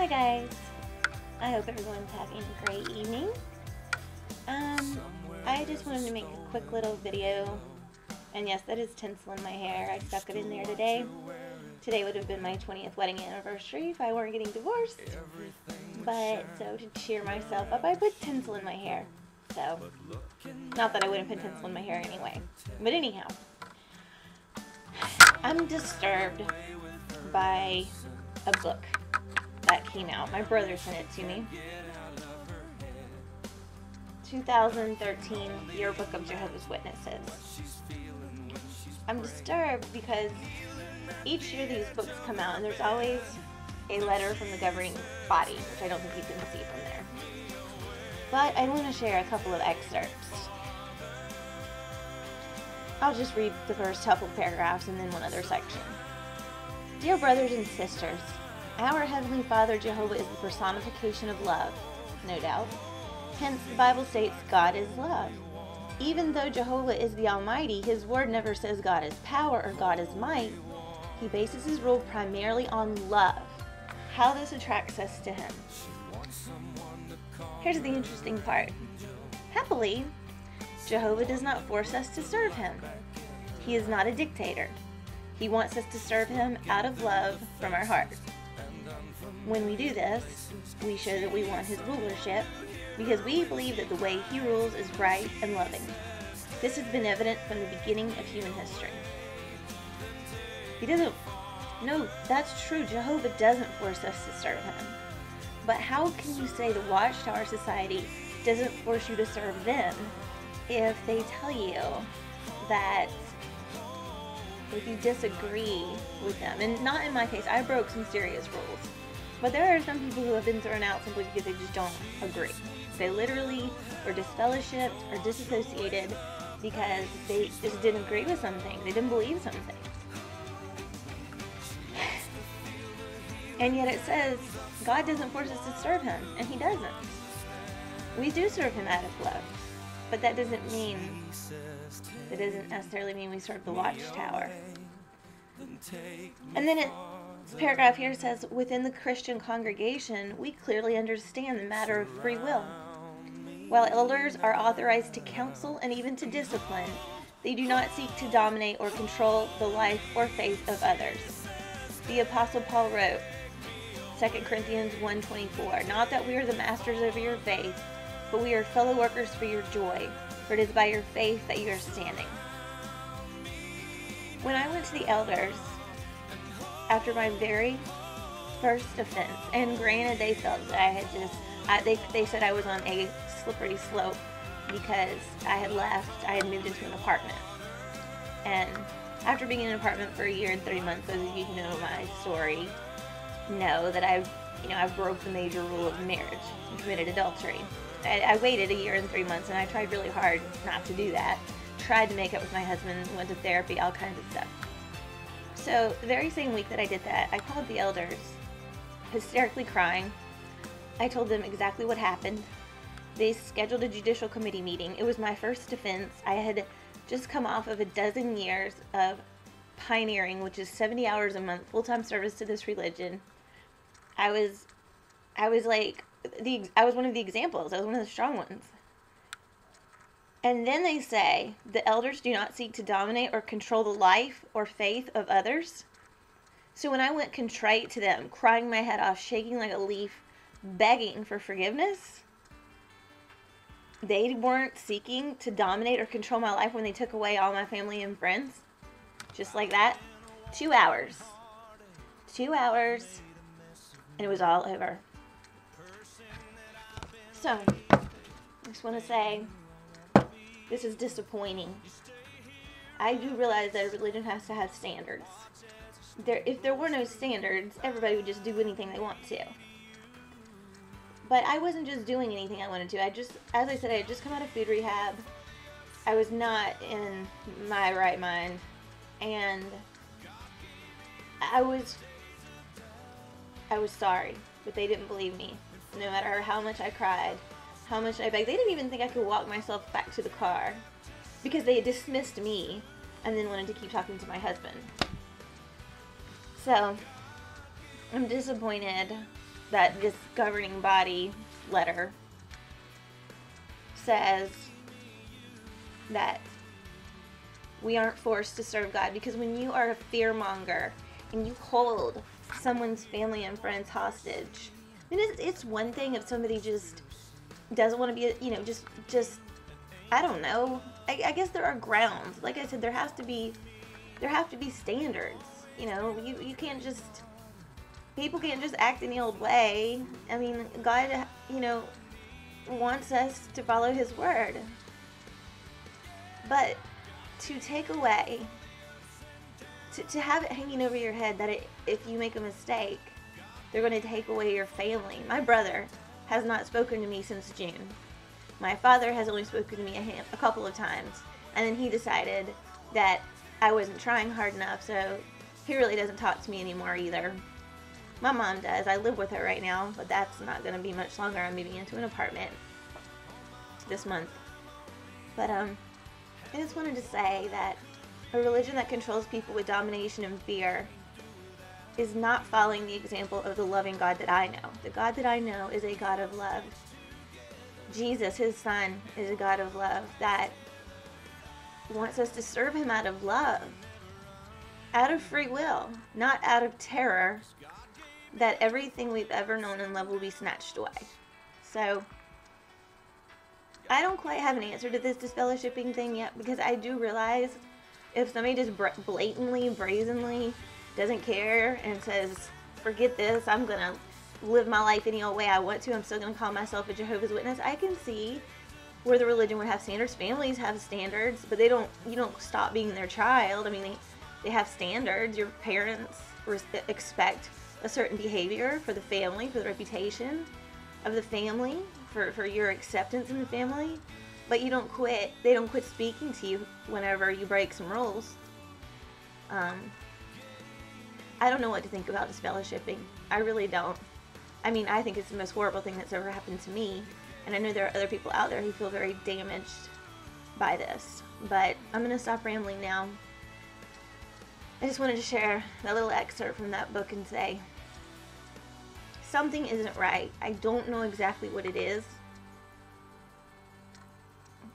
Hi guys, I hope everyone's having a great evening. I just wanted to make a quick little video, and yes, that is tinsel in my hair. I stuck it in there today. Today would have been my 20th wedding anniversary if I weren't getting divorced, but so to cheer myself up, I put tinsel in my hair. So, not that I wouldn't put tinsel in my hair anyway, but anyhow, I'm disturbed by a book that came out. My brother sent it to me. 2013 Yearbook of Jehovah's Witnesses. I'm disturbed because each year these books come out and there's always a letter from the governing body, which I don't think you can see from there. But I want to share a couple of excerpts. I'll just read the first couple paragraphs and then one other section. Dear brothers and sisters, our Heavenly Father Jehovah is the personification of love, no doubt. Hence, the Bible states God is love. Even though Jehovah is the Almighty, His word never says God is power or God is might. He bases His rule primarily on love. How this attracts us to Him. Here's the interesting part. Happily, Jehovah does not force us to serve Him. He is not a dictator. He wants us to serve Him out of love from our heart. When we do this, we show that we want His rulership because we believe that the way He rules is right and loving. This has been evident from the beginning of human history. No, that's true. Jehovah doesn't force us to serve Him. But how can you say the Watchtower Society doesn't force you to serve them if they tell you that if you disagree with them, and not in my case, I broke some serious rules, but there are some people who have been thrown out simply because they just don't agree. They literally were disfellowshipped or disassociated because they just didn't agree with something. They didn't believe something. And yet it says God doesn't force us to serve Him, and He doesn't. We do serve Him out of love, but that doesn't necessarily mean we serve the Watchtower. And then this paragraph here says, within the Christian congregation, we clearly understand the matter of free will. While elders are authorized to counsel and even to discipline, they do not seek to dominate or control the life or faith of others. The Apostle Paul wrote, 2 Corinthians 1:24, not that we are the masters over your faith, but we are fellow workers for your joy, for it is by your faith that you are standing. When I went to the elders after my very first offense, and granted they felt that I had they said I was on a slippery slope because I had moved into an apartment. And after being in an apartment for a year and 3 months, those of you who know my story know that I broke the major rule of marriage and committed adultery. I waited a year and 3 months, and I tried really hard not to do that. Tried to make up with my husband, went to therapy, all kinds of stuff. So the very same week that I did that, I called the elders, hysterically crying. I told them exactly what happened. They scheduled a judicial committee meeting. It was my first offense. I had just come off of a dozen years of pioneering, which is 70 hours a month, full-time service to this religion. I was one of the examples. I was one of the strong ones. And then they say, the elders do not seek to dominate or control the life or faith of others. So when I went contrite to them, crying my head off, shaking like a leaf, begging for forgiveness, they weren't seeking to dominate or control my life when they took away all my family and friends. Just like that. 2 hours. 2 hours, and it was all over. So, I just want to say, this is disappointing. I do realize that a religion has to have standards. If there were no standards, everybody would just do anything they want to. But I wasn't just doing anything I wanted to. As I said, I had just come out of food rehab. I was not in my right mind. And I was sorry, but they didn't believe me. No matter how much I cried, how much I begged. They didn't even think I could walk myself back to the car because they had dismissed me and then wanted to keep talking to my husband. So, I'm disappointed that this governing body letter says that we aren't forced to serve God, because when you are a fearmonger and you hold someone's family and friends hostage, I mean, it's one thing if somebody just doesn't want to be, you know, just I don't know. I guess there are grounds. Like I said, there have to be standards. You know, you can't just, people can't just act any old way. I mean, God, you know, wants us to follow His word. But to take away, to have it hanging over your head that if you make a mistake, they're going to take away your family. My brother has not spoken to me since June. My father has only spoken to me a couple of times, and then he decided that I wasn't trying hard enough, so he really doesn't talk to me anymore either. My mom does. I live with her right now, but that's not going to be much longer. I'm moving into an apartment this month. But I just wanted to say that a religion that controls people with domination and fear is not following the example of the loving God that I know. The God that I know is a God of love. Jesus, His Son, is a God of love that wants us to serve Him out of love, out of free will, not out of terror that everything we've ever known and loved will be snatched away. So I don't quite have an answer to this disfellowshipping thing yet, because I do realize if somebody just blatantly, brazenly doesn't care and says, forget this, I'm going to live my life any old way I want to, I'm still going to call myself a Jehovah's Witness, I can see where the religion would have standards. Families have standards, but you don't stop being their child. I mean, they have standards. Your parents expect a certain behavior for the family, for the reputation of the family, for your acceptance in the family, but you don't quit. They don't quit speaking to you whenever you break some rules. I don't know what to think about disfellowshipping. I really don't. I mean, I think it's the most horrible thing that's ever happened to me, and I know there are other people out there who feel very damaged by this, but I'm going to stop rambling now. I just wanted to share that little excerpt from that book and say, something isn't right. I don't know exactly what it is.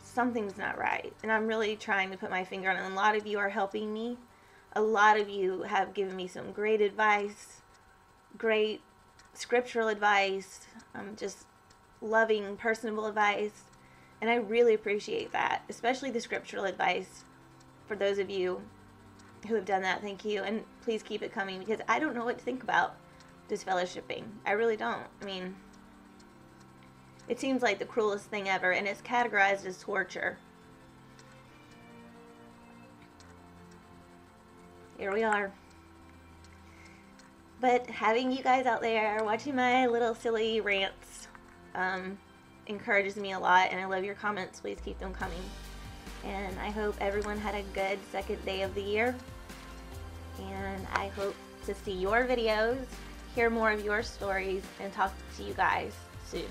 Something's not right, and I'm really trying to put my finger on it, and a lot of you are helping me. A lot of you have given me some great advice, great scriptural advice, just loving, personable advice, and I really appreciate that, especially the scriptural advice. For those of you who have done that, thank you, and please keep it coming, because I don't know what to think about disfellowshipping. I really don't. I mean, it seems like the cruelest thing ever, and it's categorized as torture. Here we are. But having you guys out there watching my little silly rants encourages me a lot, and I love your comments. Please keep them coming. And I hope everyone had a good second day of the year. And I hope to see your videos, hear more of your stories, and talk to you guys soon.